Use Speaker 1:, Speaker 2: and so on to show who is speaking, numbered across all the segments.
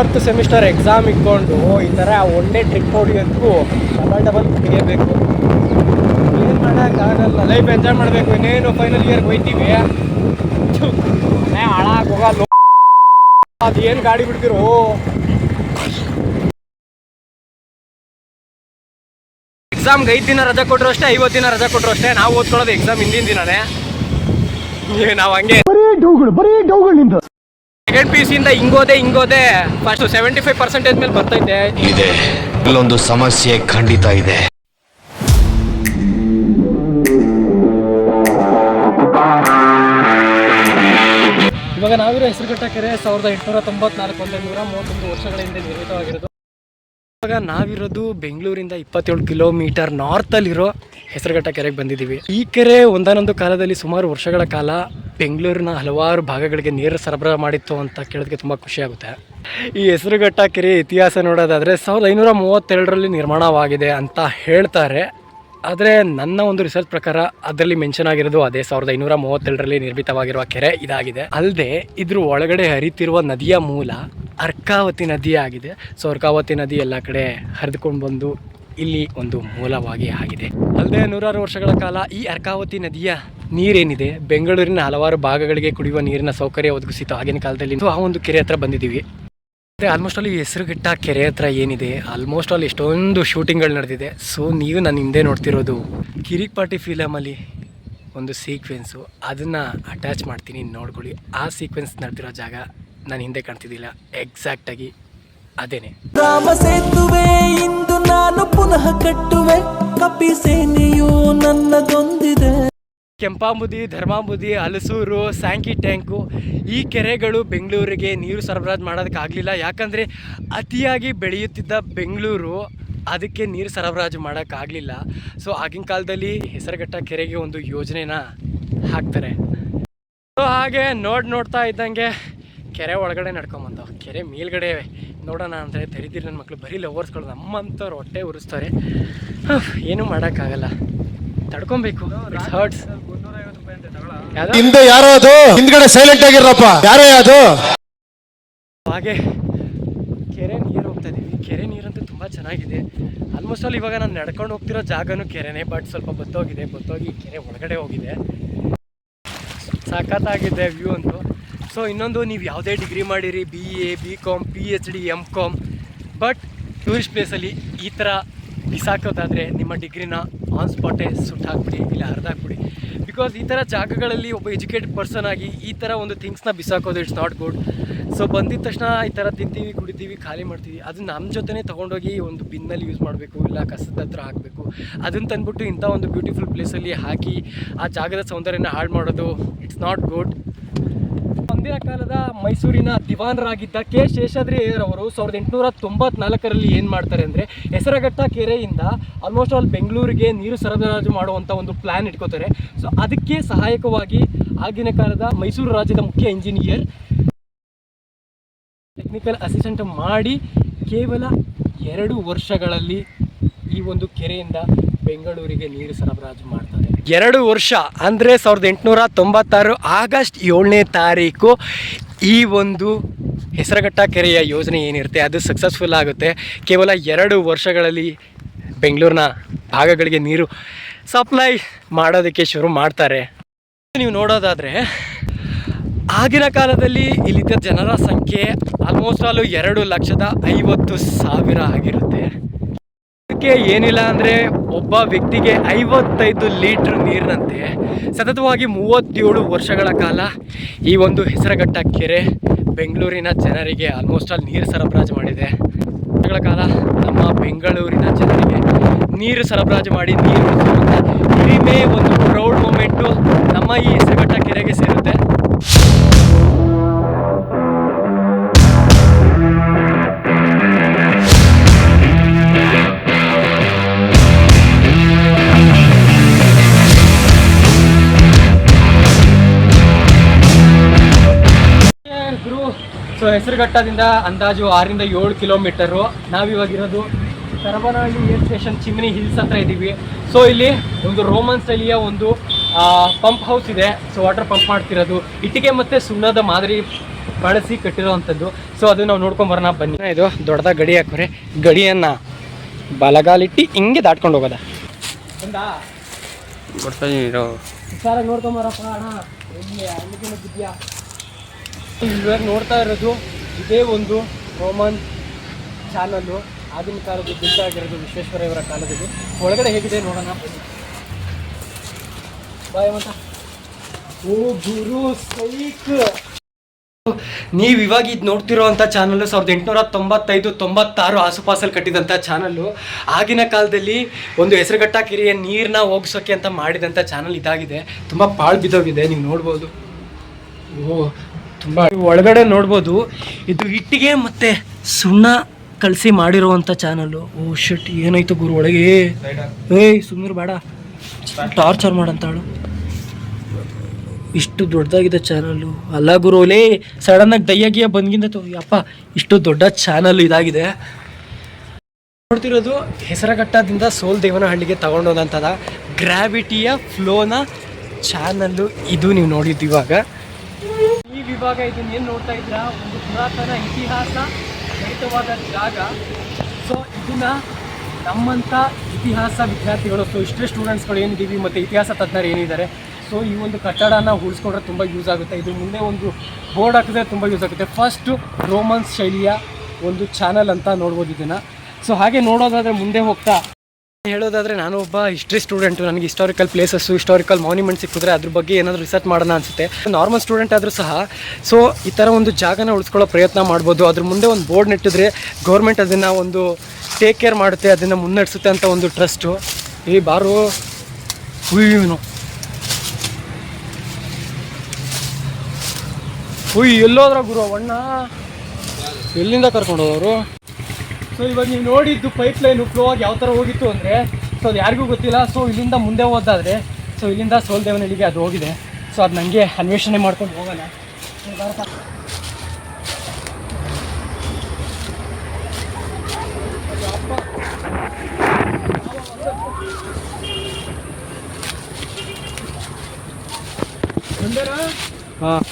Speaker 1: 4th semester exam ಇಟ್ಕೊಂಡು ಈ ಥರ ಒನ್ ಡೇ ಟ್ರಿಪ್ ಹೊಡಿಯೋದಕ್ಕೂ ಡಬಲ್ ತೆಗಿಬೇಕು. ಏನು ಮಾಡೋಕ್ಕಾಗಲ್ಲ, ಲೈಫ್ ಎಂಜಾಯ್ ಮಾಡಬೇಕು. ಇನ್ನೇನು ಫೈನಲ್ ಇಯರ್ಗೆ ಹೋಯ್ತೀವಿ, ಹಾಳಾಗಿ ಹೋಗಲ್ಲ. ಅದು ಏನು ಗಾಡಿ ಬಿಡ್ತಿರೋ. ಎಕ್ಸಾಮ್ಗೆ 5 ದಿನ ರಜಾ ಕೊಟ್ಟರು ಅಷ್ಟೇ, 50 ದಿನ ರಜಾ ಕೊಟ್ಟರು ಅಷ್ಟೇ. ನಾವು ಓದ್ಕೊಳ್ಳೋದು ಎಕ್ಸಾಮ್ ಹಿಂದಿನ ದಿನನೇ. ನಾವು ಹಂಗೆ ಸೆಕೆಂಡ್ PUC ಇಂದ ಹಿಂಗೋದೆ ಫಸ್ಟ್ 75% ಮೇಲೆ ಬರ್ತೈತೆ.
Speaker 2: ಇದೆ ಇಲ್ಲೊಂದು ಸಮಸ್ಯೆ ಖಂಡಿತ ಇದೆ.
Speaker 1: ಇವಾಗ ನಾವಿರೋ ಹೆಸರುಘಟ್ಟ ಕೆರೆ 1894 131 ವರ್ಷಗಳ ಹಿಂದೆ ನಿರ್ಮಿತವಾಗಿರೋದು. ಇವಾಗ ನಾವಿರೋದು ಬೆಂಗಳೂರಿಂದ 27 ಕಿಲೋಮೀಟರ್ ನಾರ್ತಲ್ಲಿರೋ ಹೆಸರುಘಟ್ಟ ಕೆರೆಗೆ ಬಂದಿದ್ದೀವಿ. ಈ ಕೆರೆ ಒಂದಾನೊಂದು ಕಾಲದಲ್ಲಿ ಸುಮಾರು ವರ್ಷಗಳ ಕಾಲ ಬೆಂಗಳೂರಿನ ಹಲವಾರು ಭಾಗಗಳಿಗೆ ನೀರು ಸರಬರಾಜು ಮಾಡಿತ್ತು ಅಂತ ಕೇಳೋದಕ್ಕೆ ತುಂಬ ಖುಷಿಯಾಗುತ್ತೆ. ಈ ಹೆಸರುಘಟ್ಟ ಕೆರೆ ಇತಿಹಾಸ ನೋಡೋದಾದರೆ 1532ರಲ್ಲಿ ನಿರ್ಮಾಣವಾಗಿದೆ ಅಂತ ಹೇಳ್ತಾರೆ. ಆದರೆ ನನ್ನ ಒಂದು ರಿಸರ್ಚ್ ಪ್ರಕಾರ ಅದರಲ್ಲಿ ಮೆನ್ಷನ್ ಆಗಿರೋದು ಅದೇ 1532ರಲ್ಲಿ ನಿರ್ಮಿತವಾಗಿರುವ ಕೆರೆ ಇದಾಗಿದೆ. ಅಲ್ಲದೆ ಇದ್ರ ಒಳಗಡೆ ಹರಿತಿರುವ ನದಿಯ ಮೂಲ ಅರ್ಕಾವತಿ ನದಿ ಆಗಿದೆ. ಸೊ ಅರ್ಕಾವತಿ ನದಿ ಎಲ್ಲ ಕಡೆ ಹರಿದುಕೊಂಡು ಬಂದು ಇಲ್ಲಿ ಒಂದು ಮೂಲವಾಗಿ ಆಗಿದೆ. ಅಲ್ಲದೆ 100 ವರ್ಷಗಳ ಕಾಲ ಈ ಅರ್ಕಾವತಿ ನದಿಯ ನೀರೇನಿದೆ ಬೆಂಗಳೂರಿನ ಹಲವಾರು ಭಾಗಗಳಿಗೆ ಕುಡಿಯುವ ನೀರಿನ ಸೌಕರ್ಯ ಒದಗಿಸಿತ್ತು ಆಗಿನ ಕಾಲದಲ್ಲಿ. ಆ ಒಂದು ಕೆರೆ ಹತ್ರ ಬಂದಿದ್ದೀವಿ. ಆಲ್ಮೋಸ್ಟ್ ಆಲ್ ಈ ಹೆಸರುಘಟ್ಟ ಕೆರೆ ಹತ್ರ ಏನಿದೆ, ಆಲ್ಮೋಸ್ಟ್ ಆಲ್ ಎಷ್ಟೊಂದು ಶೂಟಿಂಗ್ಗಳು ನಡೆದಿದೆ. ಸೊ ನೀವು ನನ್ನ ಹಿಂದೆ ನೋಡ್ತಿರೋದು ಕಿರಿಕ್ ಪಾರ್ಟಿ ಫಿಲಮಲ್ಲಿ ಒಂದು ಸೀಕ್ವೆನ್ಸು, ಅದನ್ನು ಅಟ್ಯಾಚ್ ಮಾಡ್ತೀನಿ ನೋಡ್ಕೊಳ್ಳಿ. ಆ ಸೀಕ್ವೆನ್ಸ್ ನಡೆದಿರೋ ಜಾಗ ನಾನು ಹಿಂದೆ ಕಾಣ್ತಿದ್ದಿಲ್ಲ, ಎಕ್ಸಾಕ್ಟಾಗಿ ಅದೇನೆ.
Speaker 3: ರಾಮ ಸೇತುವೆ ಇಂದು ನಾನು ಪುನಃ ಕಟ್ಟುವೆ, ಕಪಿ ಸೇನೆಯು ನನ್ನದೊಂದಿದೆ.
Speaker 1: ಕೆಂಪಾಂಬುದಿ, ಧರ್ಮಾಂಬುದಿ, ಹಲಸೂರು, ಸ್ಯಾಂಕಿ ಟ್ಯಾಂಕು ಈ ಕೆರೆಗಳು ಬೆಂಗಳೂರಿಗೆ ನೀರು ಸರಬರಾಜು ಮಾಡೋದಕ್ಕಾಗಲಿಲ್ಲ. ಯಾಕಂದರೆ ಅತಿಯಾಗಿ ಬೆಳೆಯುತ್ತಿದ್ದ ಬೆಂಗಳೂರು ಅದಕ್ಕೆ ನೀರು ಸರಬರಾಜು ಮಾಡೋಕ್ಕಾಗಲಿಲ್ಲ. ಸೊ ಆಗಿನ ಕಾಲದಲ್ಲಿ ಹೆಸರುಘಟ್ಟ ಕೆರೆಗೆ ಒಂದು ಯೋಜನೆನ ಹಾಕ್ತಾರೆ. ಸೊ ಹಾಗೆ ನೋಡ್ತಾ ಇದ್ದಂಗೆ ಕೆರೆ ಒಳಗಡೆ ನಡ್ಕೊಂಬಂದವು. ಕೆರೆ ಮೇಲ್ಗಡೆ ನೋಡೋಣ ಅಂದರೆ ದರಿದ್ರ ನನ್ನ ಮಕ್ಕಳು ಬರೀ ಲವರ್ಸ್ಗಳು ನಮ್ಮಂಥವ್ರು ಹೊಟ್ಟೆ ಉರಿಸ್ತಾರೆ. ಏನೂ ಮಾಡೋಕ್ಕಾಗಲ್ಲ, ತಡ್ಕೊಬೇಕು.
Speaker 4: ಹಿಂದೆ ಯಾರೋ ಅದು ಹಿಂದ್ಗಡೆ ಸೈಲೆಂಟ್ ಆಗಿರಪ್ಪ, ಯಾರೇ ಅದು.
Speaker 1: ಹಾಗೆ ಕೆರೆ ನೀರು ಹೋಗ್ತಾ ಇದೀವಿ. ಕೆರೆ ನೀರಂತೂ ತುಂಬ ಚೆನ್ನಾಗಿದೆ. ಆಲ್ಮೋಸ್ಟ್ ಆಲ್ ಇವಾಗ ನಾನು ನಡ್ಕೊಂಡು ಹೋಗ್ತಿರೋ ಜಾಗನೂ ಕೆರೆನೇ, ಬಟ್ ಸ್ವಲ್ಪ ಬತ್ತೋಗಿ ಕೆರೆ ಒಳಗಡೆ ಹೋಗಿದೆ. ಸಖತ್ತಾಗಿದೆ ವ್ಯೂ ಅಂತೂ. ಸೊ ಇನ್ನೊಂದು, ನೀವು ಯಾವುದೇ ಡಿಗ್ರಿ ಮಾಡಿರಿ, BA, BCom, PhD, MCom, but tourist ಪ್ಲೇಸಲ್ಲಿ ಈ ಥರ ಬಿಸಾಕೋದಾದರೆ ನಿಮ್ಮ ಡಿಗ್ರಿನ ಆನ್ ಸ್ಪಾಟೇ ಸುಟ್ಟಾಕ್ಬಿಡಿ, ಇಲ್ಲ ಹರಿದಾಕ್ಬಿಡಿ. ಬಿಕಾಸ್ ಈ ಥರ ಜಾಗಗಳಲ್ಲಿ ಒಬ್ಬ ಎಜುಕೇಟೆಡ್ ಪರ್ಸನ್ ಆಗಿ ಈ ಥರ ಒಂದು ಥಿಂಗ್ಸ್ನ ಬಿಸಾಕೋದು ಇಟ್ಸ್ ನಾಟ್ ಗುಡ್. ಸೊ ಬಂದಿದ ತಕ್ಷಣ ಈ ಥರ ತಿಂತೀವಿ, ಕುಡಿತೀವಿ, ಖಾಲಿ ಮಾಡ್ತೀವಿ. ಅದು ನಮ್ಮ ಜೊತೆನೇ ತೊಗೊಂಡೋಗಿ ಒಂದು ಬಿನ್ನಲ್ಲಿ ಯೂಸ್ ಮಾಡಬೇಕು, ಇಲ್ಲ ಕಸದ ಹತ್ರ ಹಾಕಬೇಕು. ಅದನ್ನು ತಂದುಬಿಟ್ಟು ಇಂಥ ಒಂದು ಬ್ಯೂಟಿಫುಲ್ ಪ್ಲೇಸಲ್ಲಿ ಹಾಕಿ ಆ ಜಾಗದ ಸೌಂದರ್ಯನ ಹಾಳು ಮಾಡೋದು ಇಟ್ಸ್ ನಾಟ್ ಗುಡ್. ಅಂದಿನ ಕಾಲದ ಮೈಸೂರಿನ ದಿವಾನರಾಗಿದ್ದ ಕೆ ಶೇಷಾದ್ರಿಯರವರು 1894ರಲ್ಲಿ ಏನು ಮಾಡ್ತಾರೆ ಅಂದರೆ ಹೆಸರುಘಟ್ಟ ಕೆರೆಯಿಂದ ಆಲ್ಮೋಸ್ಟ್ ಆಲ್ ಬೆಂಗಳೂರಿಗೆ ನೀರು ಸರಬರಾಜು ಮಾಡುವಂಥ ಒಂದು ಪ್ಲ್ಯಾನ್ ಇಟ್ಕೋತಾರೆ. ಸೊ ಅದಕ್ಕೆ ಸಹಾಯಕವಾಗಿ ಆಗಿನ ಕಾಲದ ಮೈಸೂರು ರಾಜ್ಯದ ಮುಖ್ಯ ಇಂಜಿನಿಯರ್ ಟೆಕ್ನಿಕಲ್ ಅಸಿಸ್ಟೆಂಟ್ ಮಾಡಿ ಕೇವಲ 2 ವರ್ಷಗಳಲ್ಲಿ ಈ ಒಂದು ಕೆರೆಯಿಂದ ಬೆಂಗಳೂರಿಗೆ ನೀರು ಸರಬರಾಜು ಮಾಡ್ತಾರೆ. 2 ವರ್ಷ ಅಂದರೆ 1896 ಆಗಸ್ಟ್ 7ನೇ ತಾರೀಕು ಈ ಒಂದು ಹೆಸರುಘಟ್ಟ ಕೆರೆಯ ಯೋಜನೆ ಏನಿರುತ್ತೆ ಅದು ಸಕ್ಸಸ್ಫುಲ್ ಆಗುತ್ತೆ. ಕೇವಲ 2 ವರ್ಷಗಳಲ್ಲಿ ಬೆಂಗಳೂರಿನ ಭಾಗಗಳಿಗೆ ನೀರು ಸಪ್ಲೈ ಮಾಡೋದಕ್ಕೆ ಶುರು ಮಾಡ್ತಾರೆ. ನೀವು ನೋಡೋದಾದರೆ ಆಗಿನ ಕಾಲದಲ್ಲಿ ಇಲ್ಲಿದ್ದ ಜನರ ಸಂಖ್ಯೆ ಆಲ್ಮೋಸ್ಟ್ ಆಲ್ 2,50,000 ಆಗಿರುತ್ತೆ. ಅದಕ್ಕೆ ಏನಿಲ್ಲ ಅಂದರೆ ಒಬ್ಬ ವ್ಯಕ್ತಿಗೆ 55 ಲೀಟ್ರ್ ನೀರಿನಂತೆ ಸತತವಾಗಿ 37 ವರ್ಷಗಳ ಕಾಲ ಈ ಒಂದು ಹೆಸರುಘಟ್ಟ ಕೆರೆ ಬೆಂಗಳೂರಿನ ಜನರಿಗೆ ಆಲ್ಮೋಸ್ಟ್ ಆಲ್ ನೀರು ಸರಬರಾಜು ಮಾಡಿದೆ. ವರ್ಷಗಳ ಕಾಲ ನಮ್ಮ ಬೆಂಗಳೂರಿನ ಜನರಿಗೆ ನೀರು ಸರಬರಾಜು ಮಾಡಿ ನೀರು ಹಿರಿಮೆ ಒಂದು ಪ್ರೌಡ್ ಮೂಮೆಂಟು ನಮ್ಮ ಈ ಹೆಸರುಘಟ್ಟ ಕೆರೆಗೆ ಸೇರುತ್ತೆ. ಸೊ ಹೆಸರುಘಟ್ಟದಿಂದ ಅಂದಾಜು 6 ರಿಂದ 7 ಕಿಲೋಮೀಟರು. ನಾವಿವಾಗಿರೋದು Sarabanahalli air station chimney hills ಹತ್ರ ಇದ್ದೀವಿ. ಸೊ ಇಲ್ಲಿ ಒಂದು ರೋಮನ್ ಸ್ಟೈಲಿಯ ಒಂದು ಪಂಪ್ ಹೌಸ್ ಇದೆ. ಸೊ ವಾಟರ್ ಪಂಪ್ ಮಾಡ್ತಿರೋದು ಇಟ್ಟಿಗೆ ಮತ್ತು ಸುಣ್ಣದ ಮಾದರಿ ಬಳಸಿ ಕಟ್ಟಿರೋವಂಥದ್ದು. ಸೊ ಅದು ನಾವು ನೋಡ್ಕೊಂಬರೋಣ ಬನ್ನಿ. ಇದು ದೊಡ್ಡದಾಗಿ ಗಡಿ ಹಾಕೋರೆ, ಗಡಿಯನ್ನು ಬಲಗಾಲಿಟ್ಟು ಹಿಂಗೆ ದಾಟ್ಕೊಂಡು ಹೋಗೋದ ಹುಷಾರಾಗಿ ನೋಡ್ಕೊಂಬರಪ್ಪ ಅಣ್ಣ. ಬುದ್ಧಿಯಾ ಇವಾಗ ನೋಡ್ತಾ ಇರೋದು ಇದೇ ಒಂದು ರೋಮನ್ ಚಾನಲ್ಲು, ಆಗಿನ ಕಾಲದ್ದು ಬಿಲ್ಡ್ ಆಗಿರೋದು ವಿಶ್ವೇಶ್ವರಯ್ಯವರ ಕಾಲದಲ್ಲಿ. ಒಳಗಡೆ ಹೇಗಿದೆ ನೋಡೋಣ ಬನ್ನಿ. ಬಾಯ್ ಮತ ಓ ಗುರು ಸೈಕ್. ನೀವು ಇವಾಗ ಇದು ನೋಡ್ತಿರೋ ಅಂಥ ಚಾನಲ್ಲು 1895-96 ಆಸುಪಾಸಲ್ಲಿ ಕಟ್ಟಿದಂಥ ಚಾನಲ್ಲು. ಆಗಿನ ಕಾಲದಲ್ಲಿ ಒಂದು ಹೆಸರುಘಟ್ಟ ಕೆರೆಯ ನೀರನ್ನ ಹೋಗಿಸೋಕ್ಕೆ ಅಂತ ಮಾಡಿದಂಥ ಚಾನಲ್ ಇದಾಗಿದೆ. ತುಂಬ ಪಾಳು ಬಿದ್ದೋಗಿದೆ, ನೀವು ನೋಡ್ಬೋದು. ಓ ತುಂಬ ಒಳಗಡೆ ನೋಡ್ಬೋದು. ಇದು ಇಟ್ಟಿಗೆ ಮತ್ತು ಸುಣ್ಣ ಕಲಸಿ ಮಾಡಿರುವಂಥ ಚಾನಲ್ಲು. ಓ ಶಟ್, ಏನಾಯ್ತು ಗುರು ಒಳಗೆ? ಏಯ್ ಸುಮ್ಮನೆ ಬೇಡ, ಟಾರ್ಚರ್ ಮಾಡಂತಾಳು. ಇಷ್ಟು ದೊಡ್ಡದಾಗಿದೆ ಚಾನಲ್ಲು. ಅಲ್ಲ ಗುರು, ಲೇ ಸಡನ್ನಾಗಿ ದಯ್ಯಾಗಿಯ ಬಂದ್ಗಿಂದ ಯಪ್ಪ, ಇಷ್ಟು ದೊಡ್ಡ ಚಾನಲ್ ಇದಾಗಿದೆ. ನೋಡ್ತಿರೋದು ಹೆಸರಘಟ್ಟದಿಂದ ಸೋಲ್ದೇವನಹಳ್ಳಿಗೆ ತಗೊಂಡೋದಂಥದ ಗ್ರಾವಿಟಿಯ ಫ್ಲೋನ ಚಾನಲ್ಲು ಇದು. ನೀವು ನೋಡಿದ್ದು ಇವಾಗ ಈ ವಿಭಾಗ. ಇದನ್ನೇನು ನೋಡ್ತಾ ಇದ್ದೀರಾ, ಒಂದು ಪುರಾತನ ಇತಿಹಾಸ ರಹಿತವಾದ ಜಾಗ. ಸೊ ಇದನ್ನ ನಮ್ಮಂಥ ಇತಿಹಾಸ ವಿದ್ಯಾರ್ಥಿಗಳು, ಸೊ ಇಷ್ಟೇ ಸ್ಟೂಡೆಂಟ್ಸ್ಗಳು ಏನಿದ್ದೀವಿ ಮತ್ತು ಇತಿಹಾಸ ತಜ್ಞರು ಏನಿದ್ದಾರೆ, ಸೊ ಈ ಒಂದು ಕಟ್ಟಡನ ಉಳಿಸ್ಕೊಂಡ್ರೆ ತುಂಬ ಯೂಸ್ ಆಗುತ್ತೆ. ಇದು ಮುಂದೆ ಒಂದು ಬೋರ್ಡ್ ಹಾಕಿದ್ರೆ ತುಂಬ ಯೂಸ್ ಆಗುತ್ತೆ. ಫಸ್ಟು ರೋಮನ್ಸ್ ಶೈಲಿಯ ಒಂದು ಚಾನಲ್ ಅಂತ ನೋಡ್ಬೋದು ಇದನ್ನು. ಸೊ ಹಾಗೆ ನೋಡೋದಾದರೆ ಮುಂದೆ ಹೋಗ್ತಾ ಹೇಳೋದಾದರೆ, ನಾನು ಒಬ್ಬ ಹಿಸ್ಟ್ರಿ ಸ್ಟೂಡೆಂಟು. ನನಗೆ ಹಿಸ್ಟಾರಿಕಲ್ ಪ್ಲೇಸಸ್ಸು, ಹಿಸ್ಟಾರಿಕಲ್ ಮಾನ್ಯುಮೆಂಟ್ ಸಿಕ್ಕಿದ್ರೆ ಅದ್ರ ಬಗ್ಗೆ ಏನಾದರೂ ರಿಸರ್ಚ್ ಮಾಡೋಣ ಅನಿಸುತ್ತೆ. ನಾರ್ಮಲ್ ಸ್ಟೂಡೆಂಟ್ ಆದರೂ ಸಹ ಸೊ ಈ ಥರ ಒಂದು ಜಾಗನ ಉಳಿಸ್ಕೊಳ್ಳೋ ಪ್ರಯತ್ನ ಮಾಡ್ಬೋದು. ಅದ್ರ ಮುಂದೆ ಒಂದು ಬೋರ್ಡ್ ನೆಟ್ಟಿದ್ರೆ ಗೌರ್ಮೆಂಟ್ ಅದನ್ನು ಒಂದು ಟೇಕ್ ಕೇರ್ ಮಾಡುತ್ತೆ, ಅದನ್ನು ಮುನ್ನಡೆಸುತ್ತೆ ಅಂತ ಒಂದು ಟ್ರಸ್ಟು. ಈ ಬಾರು ಹುಯ್ಯನು ಹುಯ್ ಎಲ್ಲೋದ್ರ ಗುರು ಅಣ್ಣ, ಎಲ್ಲಿಂದ ಕರ್ಕೊಂಡು ಹೋದವರು? ಸೊ ಇವಾಗ ನೀವು ನೋಡಿದ್ದು ಪೈಪ್ ಲೈನು ಫ್ಲೋ ಆಗಿ ಯಾವ ಥರ ಹೋಗಿತ್ತು ಅಂದರೆ, ಸೊ ಅದು ಯಾರಿಗೂ ಗೊತ್ತಿಲ್ಲ. ಸೊ ಇಲ್ಲಿಂದ ಮುಂದೆ ಹೋದಾದರೆ, ಸೊ ಇಲ್ಲಿಂದ ಸೋಲ್ದೇವನಹಳ್ಳಿಗೆ ಅದು ಹೋಗಿದೆ. ಸೊ ಅದು ನನಗೆ ಅನ್ವೇಷಣೆ ಮಾಡ್ಕೊಂಡು ಹೋಗೋಣ. ಹಾಂ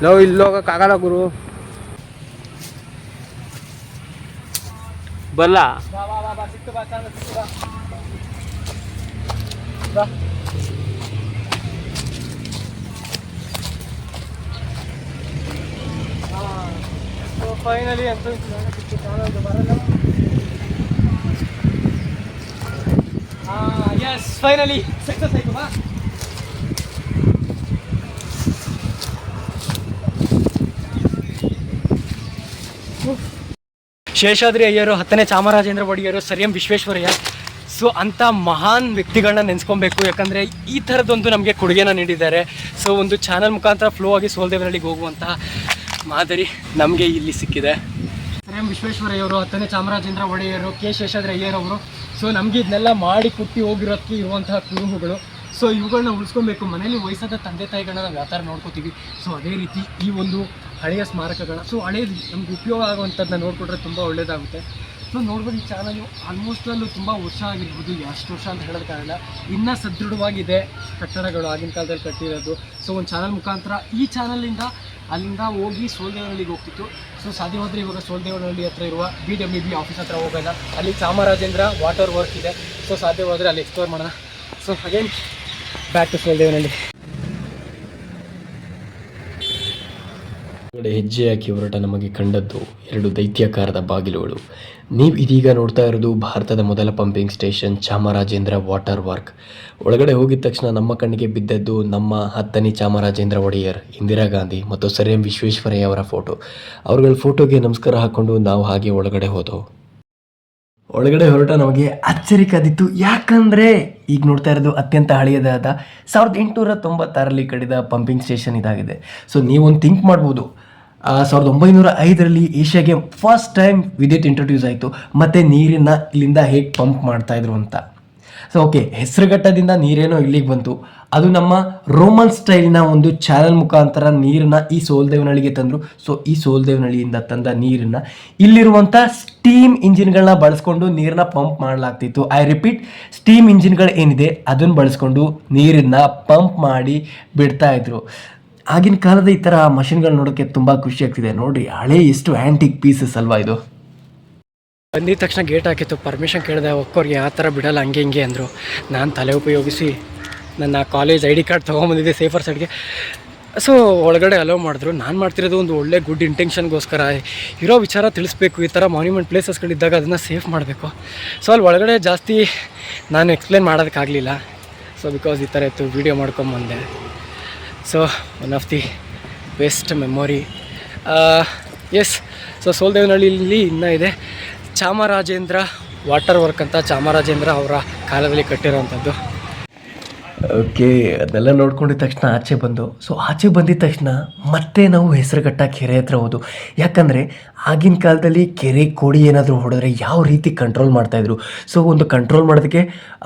Speaker 1: ಲೋ ಇಲ್ಲಿ ಹೋಗೋಕ್ಕಾಗಲ್ಲ ಗುರು, ಬಲ್ಲ. ಫೈನಲಿ ಅಂತ ಎಸ್ ಫೈನಲಿ ಸಕ್ಸಸ್ ಆಯ್ತು. ಬಾ ಶೇಷಾದ್ರಿ ಅಯ್ಯರು, 10ನೇ ಚಾಮರಾಜೇಂದ್ರ ಒಡೆಯರು, ಸರ್ ಎಂ ವಿಶ್ವೇಶ್ವರಯ್ಯ. ಸೊ ಅಂಥ ಮಹಾನ್ ವ್ಯಕ್ತಿಗಳನ್ನ ನೆನೆಸ್ಕೊಬೇಕು. ಯಾಕಂದರೆ ಈ ಥರದೊಂದು ನಮಗೆ ಕೊಡುಗೆನ ನೀಡಿದ್ದಾರೆ. ಸೊ ಒಂದು ಚಾನಲ್ ಮುಖಾಂತರ ಫ್ಲೋ ಆಗಿ ಸೋಲ್ದೇವನಹಳ್ಳಿಗೆ ಹೋಗುವಂತಹ ಮಾದರಿ ನಮಗೆ ಇಲ್ಲಿ ಸಿಕ್ಕಿದೆ. ಸರ್ ಎಂ ವಿಶ್ವೇಶ್ವರಯ್ಯವರು, 10ನೇ ಚಾಮರಾಜೇಂದ್ರ ಒಡೆಯರು, ಕೆ ಶೇಷಾದ್ರಿ ಅಯ್ಯರವರು. ಸೊ ನಮಗೆ ಇದನ್ನೆಲ್ಲ ಮಾಡಿ ಕುಟ್ಟಿ ಹೋಗಿರೋದಕ್ಕೆ ಇರುವಂತಹ ಕುರುಹುಗಳು. ಸೊ ಇವುಗಳನ್ನ ಉಳಿಸ್ಕೊಬೇಕು. ಮನೇಲಿ ವಯಸ್ಸಾದ ತಂದೆ ತಾಯಿಗಳನ್ನ ನಾವು ಯಾವ ಥರ ನೋಡ್ಕೋತೀವಿ, ಸೊ ಅದೇ ರೀತಿ ಈ ಒಂದು ಹಳೆಯ ಸ್ಮಾರಕಗಳ, ಸೊ ಹಳೇದು ನಮ್ಗೆ ಉಪಯೋಗ ಆಗುವಂಥದ್ದನ್ನ ನೋಡಿಕೊಂಡ್ರೆ ತುಂಬ ಒಳ್ಳೆಯದಾಗುತ್ತೆ. ಸೊ ನೋಡ್ಬೋದು ಈ ಚಾನಲು ಆಲ್ಮೋಸ್ಟ್ ಅಲ್ಲೂ ತುಂಬ ವರ್ಷ ಆಗಿರ್ಬೋದು, ಎಷ್ಟು ವರ್ಷ ಅಂತ ಹೇಳೋದಕ್ಕಾಗಲ್ಲ. ಇನ್ನೂ ಸದೃಢವಾಗಿದೆ ಕಟ್ಟಡಗಳು ಆಗಿನ ಕಾಲದಲ್ಲಿ ಕಟ್ಟಿರೋದು. ಸೊ ಒಂದು ಚಾನಲ್ ಮುಖಾಂತರ ಈ ಚಾನಲಿಂದ ಅಲ್ಲಿಂದ ಹೋಗಿ ಸೋಲ್ದೇವನಹಳ್ಳಿಗೆ ಹೋಗ್ತಿತ್ತು. ಸೊ ಸಾಧ್ಯವಾದರೆ ಇವಾಗ ಸೋಲ್ದೇವನಹಳ್ಳಿ ಹತ್ರ ಇರುವ BWB ಆಫೀಸ್ ಹತ್ರ ಹೋಗೋಣ. ಅಲ್ಲಿ ಚಾಮರಾಜೇಂದ್ರ ವಾಟರ್ ವರ್ಕ್ ಇದೆ. ಸೊ ಸಾಧ್ಯವಾದರೆ ಅಲ್ಲಿ ಎಕ್ಸ್ಪ್ಲೋರ್ ಮಾಡೋಣ. So again back to Soladevanahalli.
Speaker 5: ಹೆಜ್ಜೆ ಹಾಕಿ ಹೊರಟ ನಮಗೆ ಕಂಡದ್ದು 2 ದೈತ್ಯಾಕಾರದ ಬಾಗಿಲುಗಳು. ನೀವು ಇದೀಗ ನೋಡ್ತಾ ಇರೋದು ಭಾರತದ ಮೊದಲ pumping station Chamarajendra water work. ಒಳಗಡೆ ಹೋಗಿದ ತಕ್ಷಣ ನಮ್ಮ ಕಣ್ಣಿಗೆ ಬಿದ್ದದ್ದು ನಮ್ಮ 10ನೇ ಚಾಮರಾಜೇಂದ್ರ ಒಡೆಯರ್, ಇಂದಿರಾ ಗಾಂಧಿ ಮತ್ತು ಸರ್ ಎಂ ವಿಶ್ವೇಶ್ವರಯ್ಯ ಅವರ ಫೋಟೋ. ಅವ್ರಗಳ ಫೋಟೋಗೆ ನಮಸ್ಕಾರ ಹಾಕ್ಕೊಂಡು ನಾವು ಹಾಗೆ ಒಳಗಡೆ ಹೋದವು. ಒಳಗಡೆ ಹೊರಟ ನಮಗೆ ಅಚ್ಚರಿ ಕಾದಿತ್ತು. ಯಾಕಂದರೆ ಈಗ ನೋಡ್ತಾ ಇರೋದು ಅತ್ಯಂತ ಹಳೆಯದಾದ 1896ರಲ್ಲಿ ಕಟ್ಟಿದ ಪಂಪಿಂಗ್ ಸ್ಟೇಷನ್ ಇದಾಗಿದೆ. ಸೊ ನೀವೊಂದು ಥಿಂಕ್ ಮಾಡ್ಬೋದು, 1905ರಲ್ಲಿ ಏಷ್ಯಾಗೆ ಫಸ್ಟ್ ಟೈಮ್ ವಿದ್ಯುತ್ ಇಂಟ್ರೊಡ್ಯೂಸ್ ಆಯಿತು, ಮತ್ತು ನೀರನ್ನು ಇಲ್ಲಿಂದ ಹೇಗೆ ಪಂಪ್ ಮಾಡ್ತಾಯಿದ್ರು ಅಂತ. ಸೊ ಓಕೆ, ಹೆಸರುಘಟ್ಟದಿಂದ ನೀರೇನೋ ಇಲ್ಲಿಗೆ ಬಂತು. ಅದು ನಮ್ಮ ರೋಮನ್ ಸ್ಟೈಲ್ನ ಒಂದು ಚಾನಲ್ ಮುಖಾಂತರ ನೀರನ್ನ ಈ ಸೋಲ್ದೇವನಹಳ್ಳಿಗೆ ತಂದರು. ಸೊ ಈ ಸೋಲ್ದೇವನಹಳ್ಳಿಯಿಂದ ತಂದ ನೀರನ್ನ ಇಲ್ಲಿರುವಂಥ ಸ್ಟೀಮ್ ಇಂಜಿನ್ಗಳನ್ನ ಬಳಸ್ಕೊಂಡು ನೀರನ್ನ ಪಂಪ್ ಮಾಡಲಾಗ್ತಿತ್ತು. ಐ ರಿಪೀಟ್, ಸ್ಟೀಮ್ ಇಂಜಿನ್ಗಳು ಏನಿದೆ ಅದನ್ನು ಬಳಸ್ಕೊಂಡು ನೀರನ್ನ ಪಂಪ್ ಮಾಡಿ ಬಿಡ್ತಾ ಇದ್ರು. ಆಗಿನ ಕಾಲದ ಈ ಥರ ಮಷಿನ್ಗಳು ನೋಡೋಕ್ಕೆ ತುಂಬ ಖುಷಿ ಆಗ್ತಿದೆ. ನೋಡ್ರಿ, ಹಳೆ ಎಷ್ಟು ಆ್ಯಂಟಿಕ್ ಪೀಸಸ್ ಅಲ್ವಾ ಇದು.
Speaker 1: ಬಂದಿದ ತಕ್ಷಣ ಗೇಟ್ ಹಾಕಿತ್ತು, ಪರ್ಮಿಷನ್ ಕೇಳಿದೆ, ಒಕ್ಕೋರಿಗೆ ಆ ಥರ ಬಿಡಲ್ಲ ಹಂಗೆ ಹಿಂಗೆ ಅಂದರು. ನಾನು ತಲೆ ಉಪಯೋಗಿಸಿ ನನ್ನ ಕಾಲೇಜ್ ID ಕಾರ್ಡ್ ತೊಗೊಂಬಂದಿದ್ದೆ ಸೇಫರ್ ಸೈಡ್ಗೆ. ಸೊ ಒಳಗಡೆ ಅಲೋ ಮಾಡಿದ್ರು. ನಾನು ಮಾಡ್ತಿರೋದು ಒಂದು ಒಳ್ಳೆ ಗುಡ್ ಇಂಟೆನ್ಷನ್ಗೋಸ್ಕರ, ಇರೋ ವಿಚಾರ ತಿಳಿಸ್ಬೇಕು. ಈ ಥರ ಮಾನ್ಯುಮೆಂಟ್ ಪ್ಲೇಸಸ್ಗಳಿದ್ದಾಗ ಅದನ್ನು ಸೇಫ್ ಮಾಡಬೇಕು. ಸೊ ಅಲ್ಲಿ ಒಳಗಡೆ ಜಾಸ್ತಿ ನಾನು ಎಕ್ಸ್ಪ್ಲೇನ್ ಮಾಡೋದಕ್ಕಾಗಲಿಲ್ಲ. ಸೊ ಬಿಕಾಸ್ ಈ ಥರ ಇತ್ತು, ವೀಡಿಯೋ ಮಾಡ್ಕೊಂಬಂದೆ. So one of the best memory. Yes, so ಸೋಲ್ದೇವನಹಳ್ಳಿಲಿ ಇನ್ನೂ ಇದೆ ಚಾಮರಾಜೇಂದ್ರ ವಾಟರ್ ವರ್ಕ್ ಅಂತ, ಚಾಮರಾಜೇಂದ್ರ ಅವರ ಕಾಲದಲ್ಲಿ ಕಟ್ಟಿರೋವಂಥದ್ದು.
Speaker 5: ಓಕೆ, ಅದೆಲ್ಲ ನೋಡ್ಕೊಂಡಿದ್ದ ತಕ್ಷಣ ಆಚೆ ಬಂದು. ಸೊ ಆಚೆ ಬಂದಿದ ತಕ್ಷಣ ಮತ್ತೆ ನಾವು ಹೆಸರುಘಟ್ಟ ಕೆರೆ ಹತ್ರ ಹೋದು. ಯಾಕಂದರೆ ಆಗಿನ ಕಾಲದಲ್ಲಿ ಕೆರೆ ಕೋಡಿ ಏನಾದರೂ ಹೊಡೆದ್ರೆ ಯಾವ ರೀತಿ ಕಂಟ್ರೋಲ್ ಮಾಡ್ತಾಯಿದ್ರು. ಸೊ ಒಂದು ಕಂಟ್ರೋಲ್ ಮಾಡೋದಕ್ಕೆ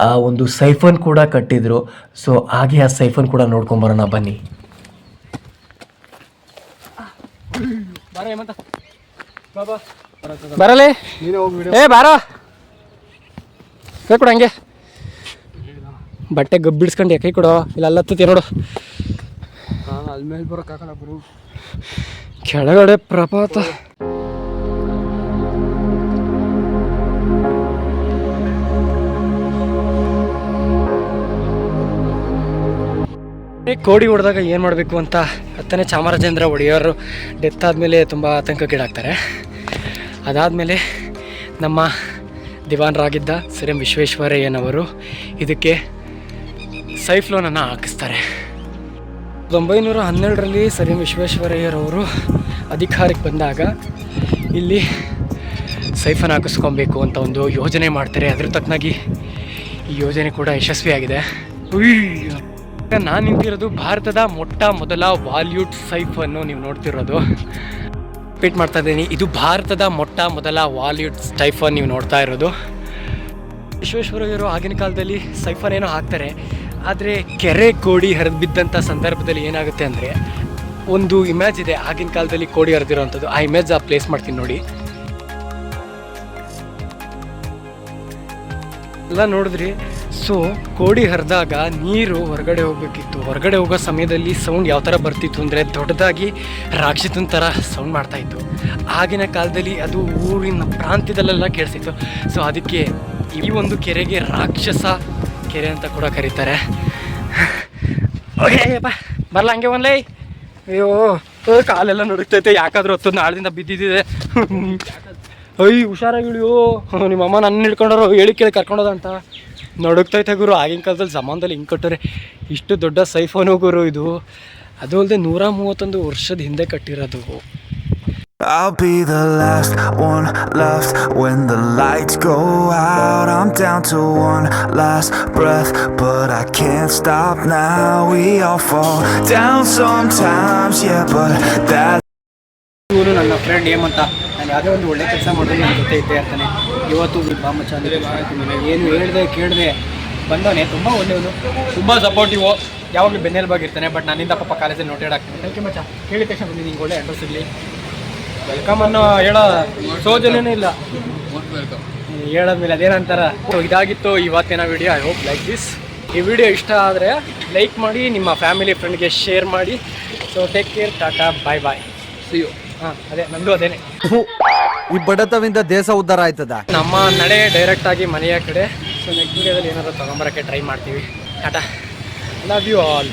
Speaker 5: ಆ ಒಂದು ಸೈಫನ್ ಕೂಡ ಕಟ್ಟಿದ್ರು. ಸೊ ಹಾಗೆ ಆ ಸೈಫನ್ ಕೂಡ ನೋಡ್ಕೊಂಬರೋಣ ಬನ್ನಿ.
Speaker 1: ಬರಲೇ ಏ ಬಾರೋ ಕೈ ಕೊಡು, ಹಂಗೆ ಬಟ್ಟೆ ಗಬ್ಬಿಡ್ಸ್ಕೊಂಡು ಕೈ ಕೊಡು. ಇಲ್ಲ ಅಲ್ಲತ್ತತಿ ನೋಡು, ಅಲ್ಲಿ ಮೇಲೆ ಬರೋಕ್ಕಾಗಲ್ಲ ಗುರು, ಕೆಳಗಡೆ ಪ್ರಪಾತ. ಕೋಡಿ ಹೊಡೆದಾಗ ಏನು ಮಾಡಬೇಕು ಅಂತ 10ನೇ ಚಾಮರಾಜೇಂದ್ರ ಒಡೆಯರು ಡೆತ್ ಆದಮೇಲೆ ತುಂಬ ಆತಂಕಕ್ಕೀಡಾಗ್ತಾರೆ. ಅದಾದಮೇಲೆ ನಮ್ಮ ದಿವಾನರಾಗಿದ್ದ ಸರ್ ಎಂ ವಿಶ್ವೇಶ್ವರಯ್ಯನವರು ಇದಕ್ಕೆ ಸೈಫ್ಲೋನನ್ನು ಹಾಕಿಸ್ತಾರೆ. 1912ರಲ್ಲಿ ಸರ್ ಎಂ ವಿಶ್ವೇಶ್ವರಯ್ಯರವರು ಅಧಿಕಾರಕ್ಕೆ ಬಂದಾಗ ಇಲ್ಲಿ ಸೈಫನ್ ಹಾಕಿಸ್ಕೊಬೇಕು ಅಂತ ಒಂದು ಯೋಜನೆ ಮಾಡ್ತಾರೆ. ಅದ್ರ ತಕ್ಕನಾಗಿ ಈ ಯೋಜನೆ ಕೂಡ ಯಶಸ್ವಿಯಾಗಿದೆ. ನಾನು ನಿಂತಿರೋದು ಭಾರತದ ಮೊಟ್ಟ ಮೊದಲ ವಾಲ್ಯೂಟ್ ಸೈಫನ್ನು ನೀವು ನೋಡ್ತಿರೋದು. ರಿಪೀಟ್ ಮಾಡ್ತಾ ಇದ್ದೀನಿ, ಇದು ಭಾರತದ ಮೊಟ್ಟ ಮೊದಲ ವಾಲ್ಯೂಟ್ ಸೈಫನ್ ನೀವು ನೋಡ್ತಾ ಇರೋದು. ವಿಶ್ವೇಶ್ವರಯ್ಯರು ಆಗಿನ ಕಾಲದಲ್ಲಿ ಸೈಫನ್ ಏನೋ ಹಾಕ್ತಾರೆ, ಆದರೆ ಕೆರೆ ಕೋಡಿ ಹರಿದು ಬಿದ್ದಂಥ ಸಂದರ್ಭದಲ್ಲಿ ಏನಾಗುತ್ತೆ ಅಂದರೆ, ಒಂದು ಇಮೇಜ್ ಇದೆ ಆಗಿನ ಕಾಲದಲ್ಲಿ ಕೋಡಿ ಹರಿದಿರೋವಂಥದ್ದು. ಆ ಇಮೇಜ್ ಪ್ಲೇಸ್ ಮಾಡ್ತೀನಿ ನೋಡಿ. ಎಲ್ಲ ನೋಡಿದ್ರಿ. ಸೊ ಕೋಡಿ ಹರಿದಾಗ ನೀರು ಹೊರಗಡೆ ಹೋಗಬೇಕಿತ್ತು. ಹೊರಗಡೆ ಹೋಗೋ ಸಮಯದಲ್ಲಿ ಸೌಂಡ್ ಯಾವ ಥರ ಬರ್ತಿತ್ತು ಅಂದರೆ, ದೊಡ್ಡದಾಗಿ ರಾಕ್ಷಸನ ಥರ ಸೌಂಡ್ ಮಾಡ್ತಾಯಿತ್ತು. ಆಗಿನ ಕಾಲದಲ್ಲಿ ಅದು ಊರಿನ ಪ್ರಾಂತ್ಯದಲ್ಲೆಲ್ಲ ಕೇಳಿಸಿತ್ತು. ಸೊ ಅದಕ್ಕೆ ಈ ಒಂದು ಕೆರೆಗೆ ರಾಕ್ಷಸ ಕೆರೆ ಅಂತ ಕೂಡ ಕರೀತಾರೆ. ಓಕೆಪ್ಪ ಬರಲ್ಲ, ಹಂಗೆ ಒಂದ್ಲೈ. ಅಯ್ಯೋ ಕಾಲೆಲ್ಲ ನಡುಗ್ತೈತೆ, ಯಾಕಾದ್ರೂ ಹೊತ್ತು ನಾಳಿಂದ ಬಿದ್ದಿದ್ದಿದೆ. ಹುಷಾರಾಗಿ ಇಳಿಯೋ, ನಿಮ್ಮಮ್ಮ ನನ್ನ ಹಿಡ್ಕೊಂಡವ್ರು ಹೇಳಿ ಕೇಳಿ ಕರ್ಕೊಂಡೋದ ಅಂತ. ನಡುಗ್ತೈತೆ ಗುರು. ಆಗಿನ ಕಾಲದಲ್ಲಿ ಜಮಾನದಲ್ಲಿ ಹಿಂಗೆ ಕಟ್ಟೋರೆ. ಇಷ್ಟು ದೊಡ್ಡ ಸೈಫೋನು ಗುರು ಇದು. ಅದು ಅಲ್ಲದೆ 131 ವರ್ಷದ ಹಿಂದೆ ಕಟ್ಟಿರೋದು.
Speaker 6: I'll be the last one left when the lights go out. I'm down to one last breath, but I can't stop now. We all fall down sometimes, yeah, but that's
Speaker 1: ಇವನು ನನ್ನ ಫ್ರೆಂಡ್ ಏಮಂತ. ನಾನು ಯಾವುದೇ ಒಂದು ಒಳ್ಳೆ ಕೆಲಸ ಮಾಡಿದ್ರೆ ನನ್ನ ಜೊತೆ ಇದ್ದೇ ಇರ್ತಾನೆ. ಇವತ್ತು ಬಾಮಚ್ಚ ಏನು ಹೇಳಿದೆ ಕೇಳಿದೆ ಬಂದವನೇ. ತುಂಬ ಒಳ್ಳೆಯವನು, ತುಂಬ ಸಪೋರ್ಟಿವು, ಯಾವಾಗಲೂ ಬೆನ್ನೆಲುಬಾಗಿರ್ತಾನೆ. ಬಟ್ ನನ್ನಿಂದ ಪಾಪ ಕಾಲೇಜಲ್ಲಿ ನೋಟೆಡ್ ಆಗ್ತಾನೆ. ಥ್ಯಾಂಕ್ ಯು ಮಚ್ಚ. ಕೇಳಿದ ತಕ್ಷಣ ಬಂದಿದ್ದೀನಿ, ನಿಂಗೆ ಒಳ್ಳೆ ಅಡ್ರೆಸ್ ಇರಲಿ. ವೆಲ್ಕಮ್ ಅನ್ನೋ ಹೇಳೋ ಸೋಜನೇನೂ ಇಲ್ಲ, ಹೇಳೋದ್ಮೇಲೆ ಅದೇನಂತಾರ. ಸೊ ಇದಾಗಿತ್ತು ಇವತ್ತಿನ video. I hope like this. ಈ ವಿಡಿಯೋ ಇಷ್ಟ ಆದರೆ ಲೈಕ್ ಮಾಡಿ, ನಿಮ್ಮ ಫ್ಯಾಮಿಲಿ ಫ್ರೆಂಡ್ಗೆ ಶೇರ್ ಮಾಡಿ. So take care, tata, bye bye, see you. ಹಾಂ ಅದೇ ನಂದು ಅದೇನೆ.
Speaker 7: ಈ ಬಡತವಿಂದ ದೇಶ ಉದ್ಧಾರ ಆಯ್ತದ.
Speaker 1: ನಮ್ಮ ನಡೆ ಡೈರೆಕ್ಟ್ ಆಗಿ ಮನೆಯ ಕಡೆ. ಸೊ ನೆಕ್ಸ್ಟ್ ವಿಡಿಯೋದಲ್ಲಿ ಏನಾದರೂ ತೊಗೊಂಬರೋಕ್ಕೆ ಟ್ರೈ ಮಾಡ್ತೀವಿ. Tata, love you all.